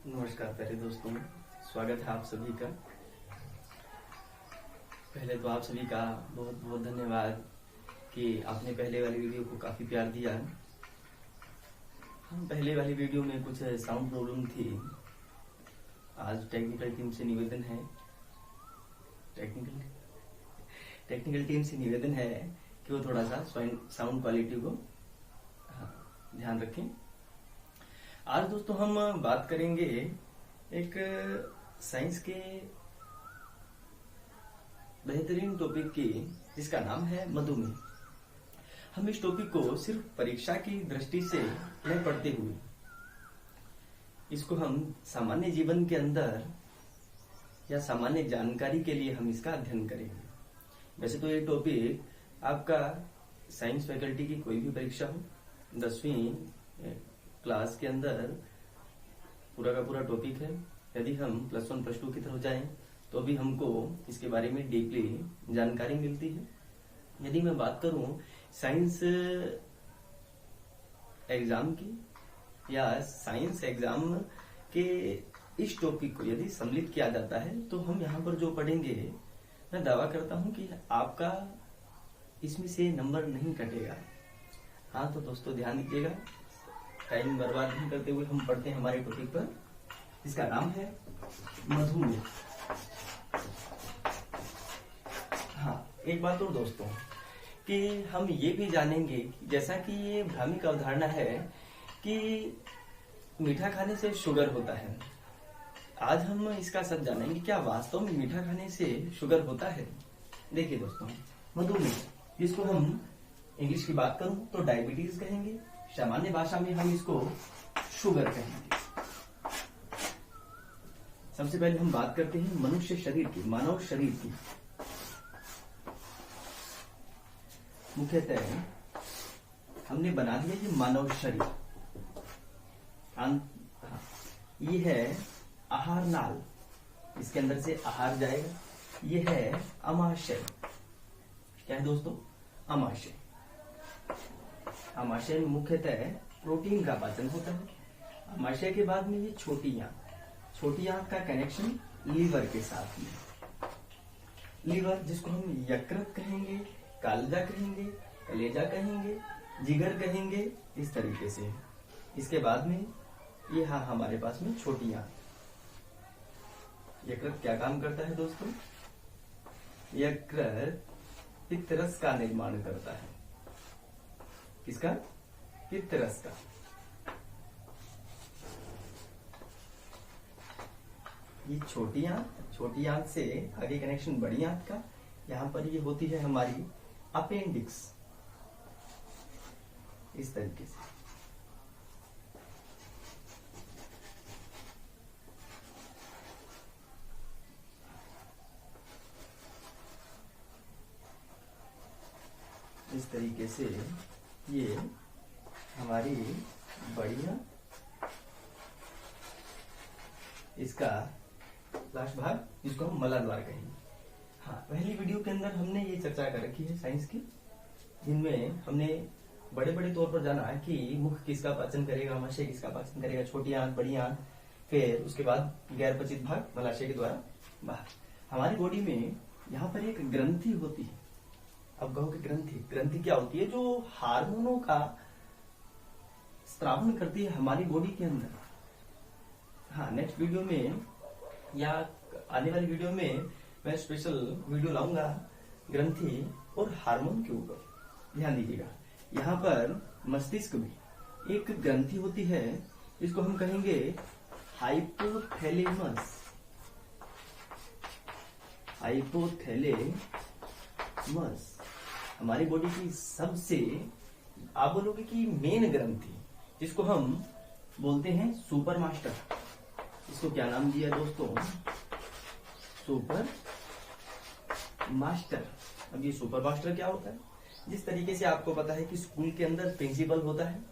नमस्कार प्यारे दोस्तों, स्वागत है आप सभी का। पहले तो आप सभी का बहुत बहुत धन्यवाद कि आपने पहले वाली वीडियो को काफी प्यार दिया। हम पहले वाली वीडियो में कुछ साउंड प्रॉब्लम थी। आज टेक्निकल टीम से निवेदन है कि वो थोड़ा सा साउंड क्वालिटी को ध्यान रखें। आज दोस्तों हम बात करेंगे एक साइंस के बेहतरीन टॉपिक की, जिसका नाम है मधुमेह। हम इस टॉपिक को सिर्फ परीक्षा की दृष्टि से नहीं पढ़ते हुए इसको हम सामान्य जीवन के अंदर या सामान्य जानकारी के लिए हम इसका अध्ययन करेंगे। वैसे तो ये टॉपिक आपका साइंस फैकल्टी की कोई भी परीक्षा हो, 10वीं क्लास के अंदर पूरा का पूरा टॉपिक है। यदि हम +1 +2 की तरफ जाएं तो भी हमको इसके बारे में डीपली जानकारी मिलती है। यदि मैं बात करूं साइंस एग्जाम की या साइंस एग्जाम के इस टॉपिक को यदि सम्मिलित किया जाता है तो हम यहाँ पर जो पढ़ेंगे, मैं दावा करता हूं कि आपका इसमें से नंबर नहीं कटेगा। हाँ तो दोस्तों ध्यान दीजिएगा, टाइम बर्बाद नहीं करते हुए हम पढ़ते हैं हमारे टॉपिक पर, जिसका नाम है मधुमेह। हाँ, एक बात और दोस्तों कि हम ये भी जानेंगे, जैसा कि ये भ्रामिक अवधारणा है कि मीठा खाने से शुगर होता है। आज हम इसका सच जानेंगे, क्या वास्तव में मीठा खाने से शुगर होता है। देखिए दोस्तों, मधुमेह जिसको हम इंग्लिश की बात करूं तो डायबिटीज कहेंगे, सामान्य भाषा में हम इसको शुगर कहेंगे। सबसे पहले हम बात करते हैं मनुष्य शरीर की, मानव शरीर की। मुख्यतः हमने बना दिया ये मानव शरीर। ये है आहार नाल, इसके अंदर से आहार जाएगा। ये है अमाशय। क्या है दोस्तों? अमाशय। अमाशय में मुख्यतः प्रोटीन का पाचन होता है। अमाशय के बाद में ये छोटी आंत का कनेक्शन लीवर के साथ में। लीवर जिसको हम यकृत कहेंगे, कालजा कहेंगे, कलेजा कहेंगे, जिगर कहेंगे, इस तरीके से। इसके बाद में ये हमारे पास में छोटी आंत। यकृत क्या काम करता है दोस्तों? यकृत पित्त रस का निर्माण करता है। किसका? पित्त रस का। ये छोटी आंत से आगे कनेक्शन बड़ी आंत का। यहां पर ये होती है हमारी अपेंडिक्स, इस तरीके से। इस तरीके से ये हमारी बढ़िया, इसका लास्ट भाग जिसको हम मलाद्वार कहेंगे। हाँ, पहली वीडियो के अंदर हमने ये चर्चा कर रखी है साइंस की, जिनमें हमने बड़े बड़े तौर पर जाना है कि मुख किसका पाचन करेगा, अमाशय किसका पाचन करेगा, छोटी आंत, बड़ी आंत, फिर उसके बाद गैर पचित भाग मलाशय के द्वारा बाहर। हमारी बॉडी में यहाँ पर एक ग्रंथि होती है। अब कहोगे ग्रंथि क्या होती है? जो हार्मोनों का स्त्रावन करती है हमारी बॉडी के अंदर। हाँ, नेक्स्ट वीडियो में या आने वाली वीडियो में मैं स्पेशल वीडियो लाऊंगा ग्रंथि और हार्मोन के ऊपर। ध्यान दीजिएगा, यहाँ पर मस्तिष्क में एक ग्रंथि होती है, इसको हम कहेंगे हाइपोथैलेमस। हमारी बॉडी की सबसे, आप बोलोगे कि मेन ग्रंथि, जिसको हम बोलते हैं सुपर मास्टर। इसको क्या नाम दिया दोस्तों? Super master. अब ये सुपर मास्टर क्या होता है? जिस तरीके से आपको पता है कि स्कूल के अंदर प्रिंसिपल होता है,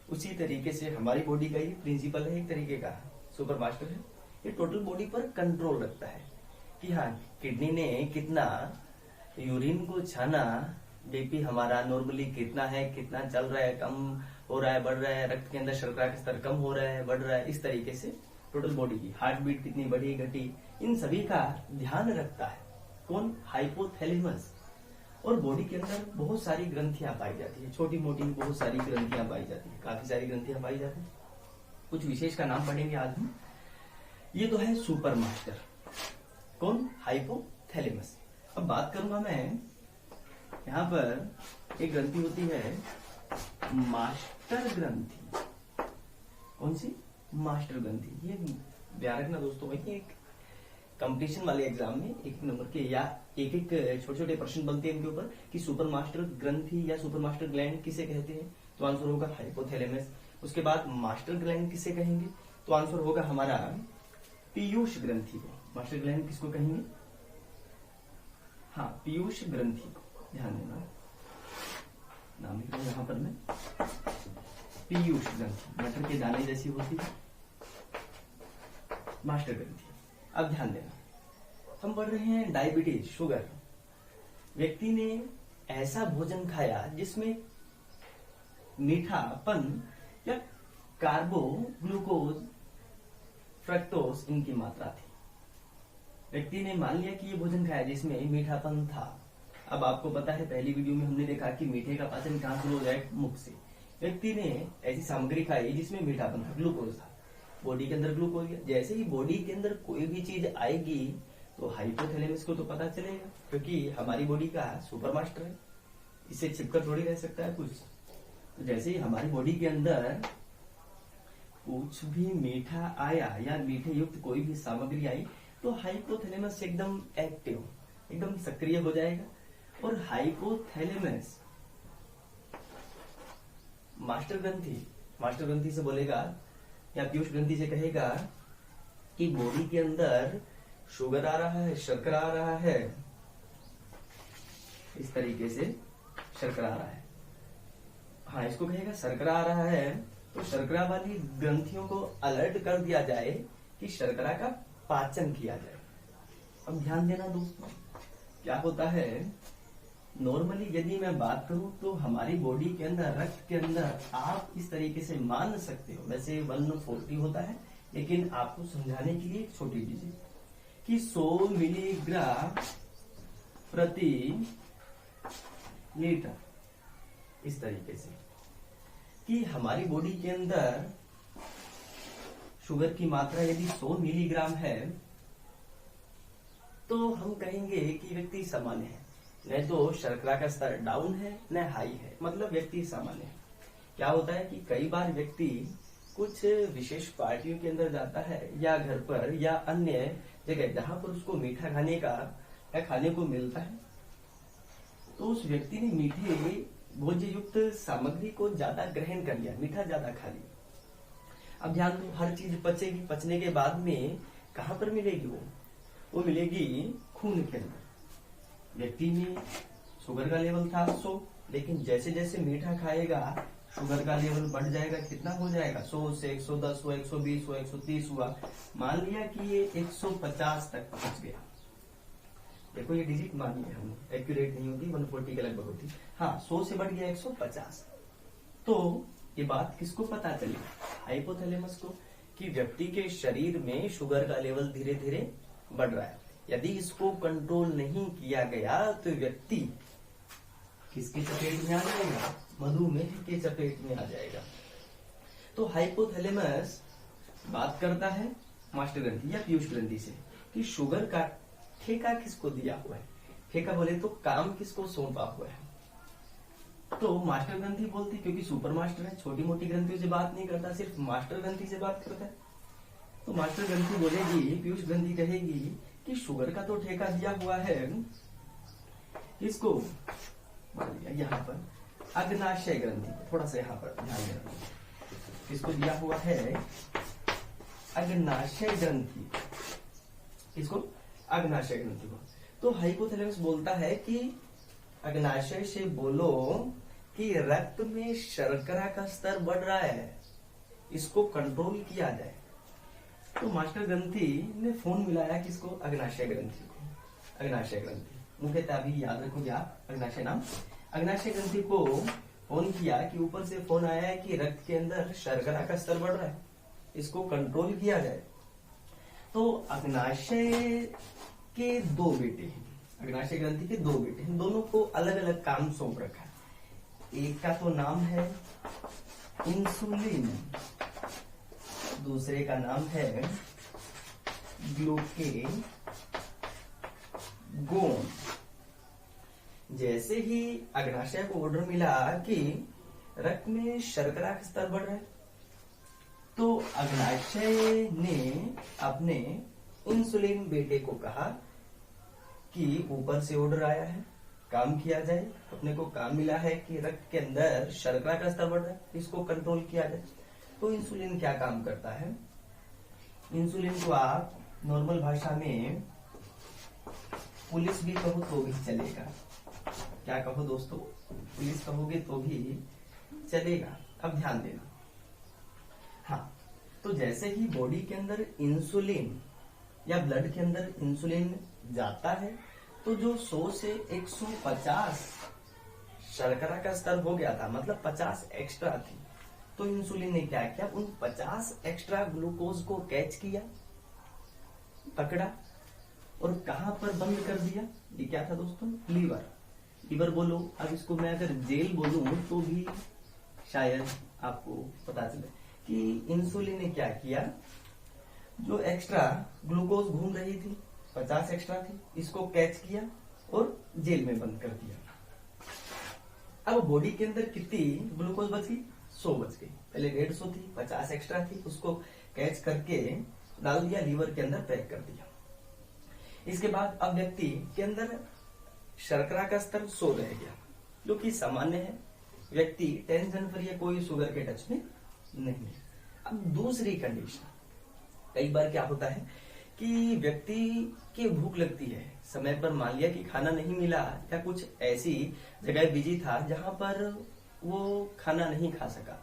उसी तरीके से हमारी बॉडी का ही प्रिंसिपल है, एक तरीके का सुपर मास्टर है। ये टोटल बॉडी पर कंट्रोल रखता है कि हाँ, किडनी ने कितना यूरिन को छाना, बीपी हमारा नॉर्मली कितना है, कितना चल रहा है, कम हो रहा है, बढ़ रहा है, रक्त के अंदर शर्करा का स्तर कम हो रहा है, बढ़ रहा है, इस तरीके से टोटल बॉडी की हार्ट बीट कितनी बढ़ी घटी, इन सभी का ध्यान रखता है कौन, हाइपोथैलेमस। और बॉडी के अंदर बहुत सारी ग्रंथियां पाई जाती है, छोटी मोटी बहुत सारी ग्रंथियां पाई जाती है, काफी सारी ग्रंथियां पाई जाती है। कुछ विशेष का नाम पढ़ेंगे आज हम। ये तो है सुपर मास्टर, कौन, हाइपोथैलेमस। अब बात करूंगा मैं, यहाँ पर एक ग्रंथि होती है मास्टर ग्रंथि। कौन सी, मास्टर ग्रंथि। ये ध्यान रखना दोस्तों, एक कंपटीशन वाले एग्जाम में एक नंबर के या एक छोटे छोटे प्रश्न बनते हैं इनके ऊपर कि सुपर मास्टर ग्रंथि या सुपर मास्टर ग्लैंड किसे कहते हैं, तो आंसर होगा हाइपोथैलेमस। उसके बाद मास्टर ग्लैंड किसे कहेंगे, तो आंसर होगा हमारा पीयूष ग्रंथि को। मास्टर ग्लैंड किसको कहेंगे, हाँ पीयूष ग्रंथि को, ध्यान देना, नाम लिख रहा हूं यहां पर मैं, पीयूष ग्रंथि, मटर के दाने जैसी होती है, मास्टर ग्रंथि। अब ध्यान देना, हम पढ़ रहे हैं डायबिटीज, शुगर। व्यक्ति ने ऐसा भोजन खाया जिसमें मीठापन या कार्बो, ग्लूकोज, फ्रक्टोज इनकी मात्रा थी। व्यक्ति ने मान लिया कि ये भोजन खाया जिसमें मीठापन था। अब आपको पता है पहली वीडियो में हमने देखा कि मीठे का पाचन कहां शुरू हो जाए, मुख से। व्यक्ति ने ऐसी सामग्री खाई जिसमें मीठापन था, ग्लूकोज था, बॉडी के अंदर ग्लूकोज। जैसे ही बॉडी के अंदर कोई भी चीज आएगी तो हाइपोथैलेमस को तो पता चलेगा, क्योंकि हमारी बॉडी का सुपर मास्टर है, इससे छिपकर थोड़ी रह सकता है कुछ। तो जैसे ही हमारी बॉडी के अंदर कुछ भी मीठा आया या मीठे युक्त कोई भी सामग्री आई तो हाइपोथैलेमस एकदम एक्टिव, एकदम सक्रिय हो जाएगा। और हाइपोथैलेमस मास्टर ग्रंथि से बोलेगा या पीयूष ग्रंथि से कहेगा कि बॉडी के अंदर शुगर आ रहा है, शर्करा आ रहा है, इस तरीके से शर्करा आ रहा है, हाँ इसको कहेगा शर्करा आ रहा है, तो शर्करा वाली ग्रंथियों को अलर्ट कर दिया जाए कि शर्करा का पाचन किया जाए। अब ध्यान देना दोस्तों, क्या होता है, नॉर्मली यदि मैं बात करूं तो हमारी बॉडी के अंदर, रक्त के अंदर आप इस तरीके से मान सकते हो, वैसे 140 होता है, लेकिन आपको समझाने के लिए एक छोटी चीज है कि 100 मिलीग्राम प्रति लीटर, इस तरीके से कि हमारी बॉडी के अंदर शुगर की मात्रा यदि 100 मिलीग्राम है तो हम कहेंगे कि व्यक्ति सामान्य है, न तो शर्करा का स्तर डाउन है न हाई है, मतलब व्यक्ति सामान्य है। क्या होता है कि कई बार व्यक्ति कुछ विशेष पार्टियों के अंदर जाता है या घर पर या अन्य जगह जहां पर उसको मीठा खाने का या खाने को मिलता है, तो उस व्यक्ति ने मीठे भोज्य युक्त सामग्री को ज्यादा ग्रहण कर लिया, मीठा ज्यादा खा लिया। अब ध्यान दो, हर चीज पचेगी, पचने के बाद में कहां पर मिलेगी वो मिलेगी खून के अंदर। व्यक्ति में शुगर का लेवल था 100, लेकिन जैसे जैसे मीठा खाएगा शुगर का लेवल बढ़ जाएगा, कितना हो जाएगा, 100 से 110 हुआ, 120 हुआ, 130 हुआ, मान लिया कि ये 150 तक पहुंच गया। देखो ये डिजिट मान लिया हमने, एक्यूरेट नहीं होती, 140 के लगभग होती, हाँ 100 से बढ़ गया 150। तो ये बात किसको पता चली, हाइपोथैलेमस को, कि व्यक्ति के शरीर में शुगर का लेवल धीरे धीरे बढ़ रहा है। यदि इसको कंट्रोल नहीं किया गया तो व्यक्ति किसके चपेट में आ जाएगा, मधुमेह के चपेट में आ जाएगा। तो हाइपोथैलेमस बात करता है मास्टर ग्रंथि या पीयूष ग्रंथि से कि शुगर का ठेका किसको दिया हुआ है, ठेका बोले तो काम किसको सौंपा हुआ है। तो मास्टर ग्रंथि बोलती, क्योंकि सुपर मास्टर है, छोटी मोटी ग्रंथियों से बात नहीं करता, सिर्फ मास्टर ग्रंथि से बात करता है। तो मास्टर ग्रंथि बोलेगी, पीयूष ग्रंथि कहेगी कि शुगर का तो ठेका दिया हुआ है किसको, मान लिया यहाँ पर अग्नाशय ग्रंथि, थोड़ा सा यहाँ पर ध्यान देना, किसको दिया हुआ है, अग्नाशय ग्रंथि, किसको, अग्नाशय ग्रंथि को। तो हाइपोथैलेमस बोलता है कि अग्नाशय से बोलो कि रक्त में शर्करा का स्तर बढ़ रहा है, इसको कंट्रोल किया जाए। तो मास्टर ग्रंथि ने फोन मिलाया किसको, अग्नाशय ग्रंथि को, अग्नाशय ग्रंथि मुख्यतः अभी याद रखोगे आप अग्नाशय नाम। अग्नाशय ग्रंथि को फोन किया कि ऊपर से फोन आया है कि रक्त के अंदर शर्करा का स्तर बढ़ रहा है, इसको कंट्रोल किया जाए। तो अग्नाशय के दो बेटे हैं, अग्नाशय ग्रंथि के दो बेटे हैं, दोनों को अलग अलग काम सौंप रखा है। एक का तो नाम है इंसुलिन, दूसरे का नाम है ग्लूकेगोन। जैसे ही अग्नाशय को ऑर्डर मिला कि रक्त में शर्करा का स्तर बढ़ रहा है, तो अग्नाशय ने अपने इंसुलिन बेटे को कहा कि ऊपर से ऑर्डर आया है, काम किया जाए। अपने को काम मिला है कि रक्त के अंदर शर्करा का स्तर बढ़ रहा है, इसको कंट्रोल किया जाए। तो इंसुलिन क्या काम करता है? इंसुलिन को आप नॉर्मल भाषा में पुलिस भी कहो तो भी चलेगा। क्या कहो दोस्तों? पुलिस कहोगे तो भी चलेगा। अब ध्यान देना। हाँ, तो जैसे ही बॉडी के अंदर इंसुलिन या ब्लड के अंदर इंसुलिन जाता है, तो जो 100 से 150 शर्करा का स्तर हो गया था, मतलब 50 एक्स्ट्रा थी, तो इंसुलिन ने क्या किया? उन 50 एक्स्ट्रा ग्लूकोज को कैच किया, पकड़ा और कहां पर बंद कर दिया? ये क्या था दोस्तों? लीवर। लीवर बोलो, अब इसको मैं अगर जेल बोलूं तो भी शायद आपको पता चले कि इंसुलिन ने क्या किया, जो एक्स्ट्रा ग्लूकोज घूम रही थी, 50 एक्स्ट्रा थी, इसको कैच किया और जेल में बंद कर दिया। अब बॉडी के अंदर कितनी ग्लूकोज बची? 100 बच गई। पहले 150 थी, 50 एक्स्ट्रा थी, उसको कैच करके डाल दिया, लीवर के अंदर पैक कर दिया। इसके बाद अब व्यक्ति के अंदर शर्करा का स्तर 100 रह गया, जो कि सामान्य है। व्यक्ति टेंशन फ्री है, कोई शुगर के टच में नहीं है। अब दूसरी कंडीशन, कई बार क्या होता है कि व्यक्ति की भूख लगती है, समय पर मान लिया कि खाना नहीं मिला या कुछ ऐसी जगह बिजी था जहां पर वो खाना नहीं खा सका,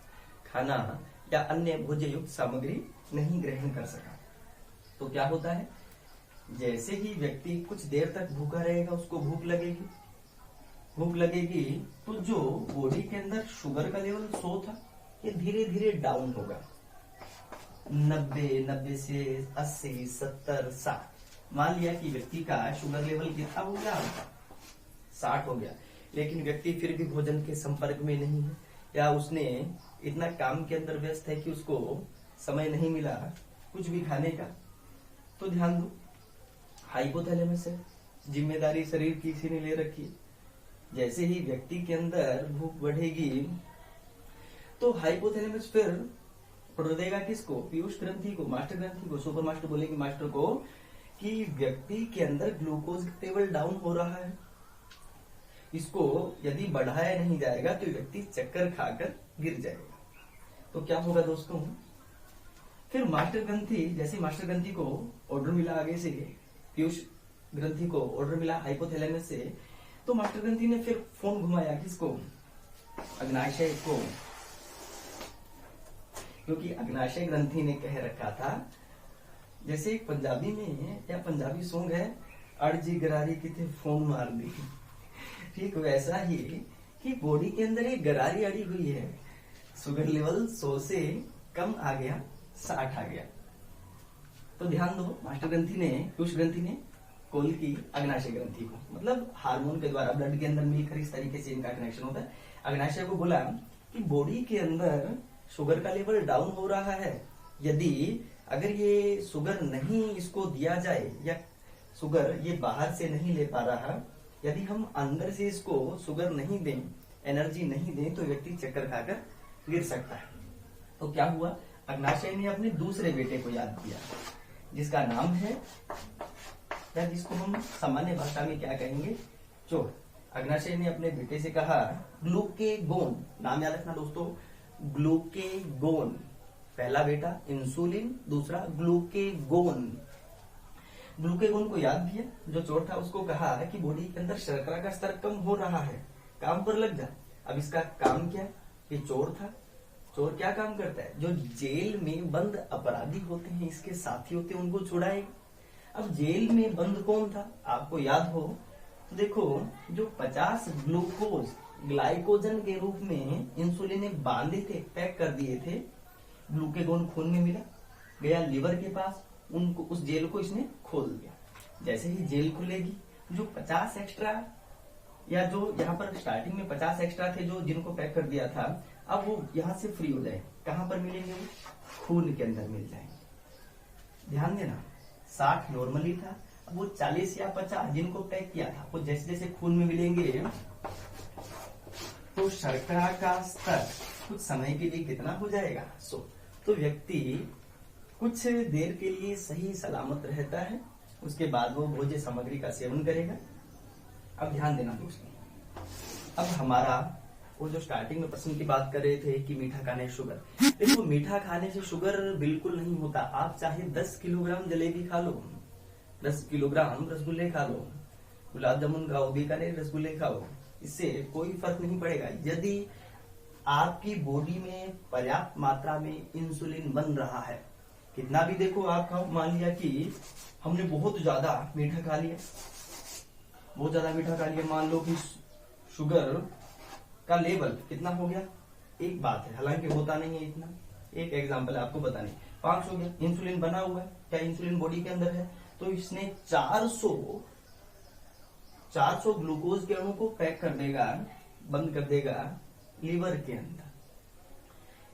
खाना या अन्य भोज्य युक्त सामग्री नहीं ग्रहण कर सका। तो क्या होता है? जैसे ही व्यक्ति कुछ देर तक भूखा रहेगा, उसको भूख लगेगी। भूख लगेगी तो जो बॉडी के अंदर शुगर का लेवल 100 था, ये धीरे धीरे डाउन होगा। 90 से 80, 70, 60। मान लिया कि व्यक्ति का शुगर लेवल कितना हो गया? 60 हो गया। लेकिन व्यक्ति फिर भी भोजन के संपर्क में नहीं है, या उसने इतना काम के अंदर व्यस्त है कि उसको समय नहीं मिला कुछ भी खाने का। तो ध्यान दो, हाइपोथैलेमस है, जिम्मेदारी शरीर की किसी ने ले रखी है। जैसे ही व्यक्ति के अंदर भूख बढ़ेगी तो हाइपोथैलेमस फिर ऑर्डर देगा किसको? पीयूष ग्रंथि को, मास्टर ग्रंथि को, सुपर मास्टर बोलेगी मास्टर को कि व्यक्ति के अंदर ग्लूकोज लेवल डाउन हो रहा है, इसको यदि बढ़ाया नहीं जाएगा तो व्यक्ति चक्कर खाकर गिर जाएगा। तो क्या होगा दोस्तों? फिर मास्टर ग्रंथि, जैसे मास्टर ग्रंथि को ऑर्डर मिला आगे से, पीयूष ग्रंथि को ऑर्डर मिला हाइपोथैलेमस से, तो मास्टर ग्रंथि ने फिर फोन घुमाया किसको? अग्नाशय को, क्योंकि अग्नाशय ग्रंथि ने कह रखा था, जैसे एक पंजाबी में या पंजाबी सॉन्ग है, अड़जी गरारी किथे फोन मार दी, ठीक वैसा ही कि बॉडी के अंदर एक गरारी अड़ी हुई है, शुगर लेवल 100 से कम आ गया, 60 आ गया। तो ध्यान दो, मास्टर ग्रंथि ने, पीयूष ग्रंथि ने कॉल की अग्नाशय ग्रंथि को, मतलब हार्मोन के द्वारा ब्लड के अंदर मिलकर इस तरीके से इनका कनेक्शन होता है। अग्नाशय को बोला कि बॉडी के अंदर शुगर का लेवल डाउन हो रहा है, यदि अगर ये शुगर नहीं इसको दिया जाए या शुगर ये बाहर से नहीं ले पा रहा, यदि हम अंदर से इसको शुगर नहीं दें, एनर्जी नहीं दें, तो व्यक्ति चक्कर खाकर गिर सकता है। तो क्या हुआ? अग्नाशय ने अपने दूसरे बेटे को याद किया, जिसका नाम है, या जिसको हम सामान्य भाषा में क्या कहेंगे? चोर। अग्नाशय ने अपने बेटे से कहा ग्लूकेगोन, नाम याद रखना दोस्तों, ग्लूकेगोन। पहला बेटा इंसुलिन, दूसरा ग्लूकेगोन। ग्लूकेगोन को याद किया, जो चोर था उसको कहा कि बॉडी के अंदर शर्करा का स्तर कम हो रहा है, काम पर लग जा। अब इसका काम क्या? ये चोर था। चोर क्या काम करता है? जो जेल में बंद अपराधी होते हैं, इसके साथी होते हैं, उनको छुड़ाएगा। अब जेल में बंद कौन था? आपको याद हो तो देखो, जो 50 ग्लूकोज ग्लाइकोजन के रूप में इंसुलिन ने बांधे थे, पैक कर दिए थे, ग्लूकेगोन खून में मिला, गया लीवर के पास, उनको उस जेल को इसने खोल दिया। जैसे ही जेल खुलेगी, जो 50 एक्स्ट्रा या जो यहाँ पर स्टार्टिंग में 50 एक्स्ट्रा थे जो जिनको पैक कर दिया था, अब वो यहाँ से फ्री हो जाए। कहाँ पर मिलेंगे? वो खून के अंदर मिल जाएंगे। ध्यान देना, 60 नॉर्मली था, अब वो 40 या 50 जिनको पैक किया था वो जैसे जैसे खून में मिलेंगे तो शर्करा का स्तर कुछ समय के लिए कितना हो जाएगा? 100। तो व्यक्ति कुछ देर के लिए सही सलामत रहता है, उसके बाद वो भोज्य सामग्री का सेवन करेगा। अब ध्यान देना दोस्तों, अब हमारा वो जो स्टार्टिंग में प्रश्न की बात कर रहे थे कि मीठा खाने से शुगर, देखो मीठा खाने से शुगर बिल्कुल नहीं होता। आप चाहे 10 किलोग्राम जलेबी खा लो, 10 किलोग्राम रसगुल्ले खा लो, गुलाब जामुन खाओ, बीकानेर रसगुल्ले खाओ, इससे कोई फर्क नहीं पड़ेगा यदि आपकी बॉडी में पर्याप्त मात्रा में इंसुलिन बन रहा है। कितना भी देखो आप खाओ, मान लिया कि हमने बहुत ज्यादा मीठा खा लिया, बहुत ज्यादा मीठा खा लिया, मान लो कि शुगर का लेवल कितना हो गया, एक बात है, हालांकि होता नहीं है इतना, एक एग्जांपल आपको बताने, 500 हो गया, इंसुलिन बना हुआ है, क्या इंसुलिन बॉडी के अंदर है, तो इसने 400 ग्लूकोज के अणु को पैक कर देगा, बंद कर देगा लीवर के अंदर।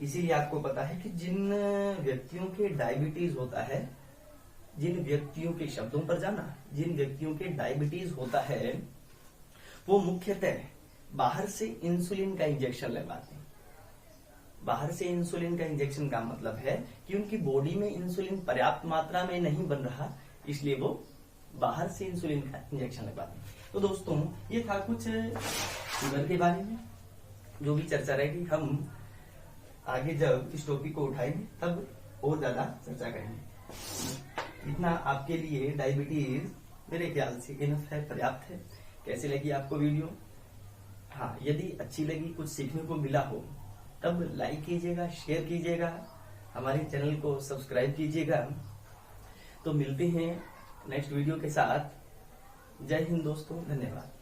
इसीलिए आपको पता है कि जिन व्यक्तियों के डायबिटीज होता है, जिन व्यक्तियों के शब्दों पर जाना, जिन व्यक्तियों के डायबिटीज होता है वो मुख्यतः बाहर से इंसुलिन का इंजेक्शन लगवाते हैं। बाहर से इंसुलिन का इंजेक्शन का मतलब है कि उनकी बॉडी में इंसुलिन पर्याप्त मात्रा में नहीं बन रहा, इसलिए वो बाहर से इंसुलिन का इंजेक्शन लगवाते हैं। तो दोस्तों ये था कुछ शुगर के बारे में जो भी चर्चा रहेगी, हम आगे जब इस टॉपिक को उठाएंगे तब और ज्यादा चर्चा करेंगे। इतना आपके लिए डायबिटीज मेरे ख्याल से इनफ है, पर्याप्त है। कैसी लगी आपको वीडियो? हाँ, यदि अच्छी लगी, कुछ सीखने को मिला हो तब लाइक कीजिएगा, शेयर कीजिएगा, हमारे चैनल को सब्सक्राइब कीजिएगा। तो मिलते हैं नेक्स्ट वीडियो के साथ। जय हिंद दोस्तों, धन्यवाद।